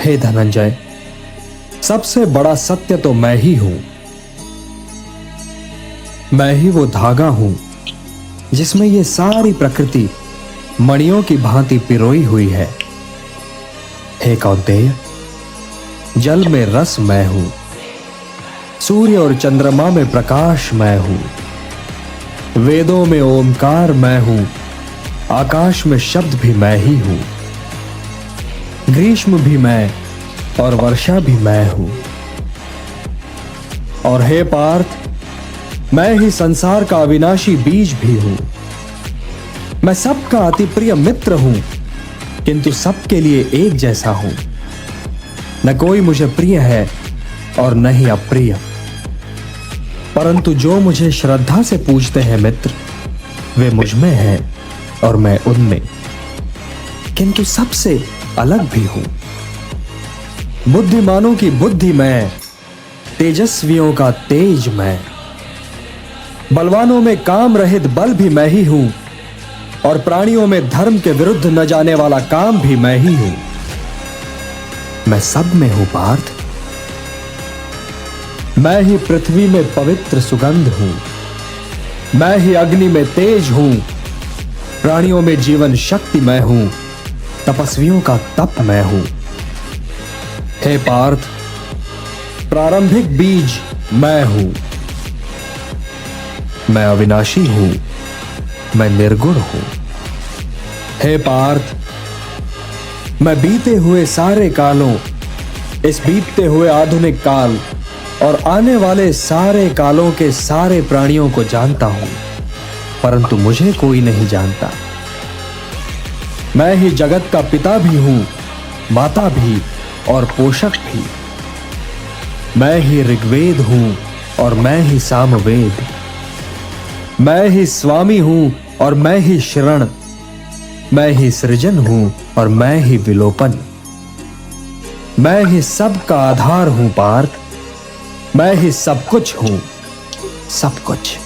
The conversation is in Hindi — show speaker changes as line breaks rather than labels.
हे धनंजय, सबसे बड़ा सत्य तो मैं ही हूं। मैं ही वो धागा हूं जिसमें ये सारी प्रकृति मणियों की भांति पिरोई हुई है। हे कौन्तेय, जल में रस मैं हूं, सूर्य और चंद्रमा में प्रकाश मैं हूं, वेदों में ओमकार मैं हूं, आकाश में शब्द भी मैं ही हूं, ग्रीष्म भी मैं और वर्षा भी मैं हूं। और हे पार्थ, मैं ही संसार का अविनाशी बीज भी हूं। मैं सबका अति प्रिय मित्र हूं, किंतु सबके लिए एक जैसा हूं। न कोई मुझे प्रिय है और न ही अप्रिय, परंतु जो मुझे श्रद्धा से पूजते हैं मित्र, वे मुझ में हैं और मैं उनमें, किंतु सबसे अलग भी हूं। बुद्धिमानों की बुद्धि मैं, तेजस्वियों का तेज मैं, बलवानों में काम रहित बल भी मैं ही हूं, और प्राणियों में धर्म के विरुद्ध न जाने वाला काम भी मैं ही हूं। मैं सब में हूं पार्थ। मैं ही पृथ्वी में पवित्र सुगंध हूं, मैं ही अग्नि में तेज हूं, प्राणियों में जीवन शक्ति मैं हूं, तपस्वियों का तप मैं हूं। हे पार्थ, प्रारंभिक बीज मैं हूं। मैं अविनाशी हूं, मैं निर्गुण हूं। हे पार्थ, मैं बीते हुए सारे कालों, इस बीतते हुए आधुनिक काल और आने वाले सारे कालों के सारे प्राणियों को जानता हूं, परंतु मुझे कोई नहीं जानता। मैं ही जगत का पिता भी हूं, माता भी और पोषक भी। मैं ही ऋग्वेद हूं और मैं ही सामवेद। मैं ही स्वामी हूं और मैं ही शरण। मैं ही सृजन हूं और मैं ही विलोपन। मैं ही सब का आधार हूं पार्थ। मैं ही सब कुछ हूं, सब कुछ।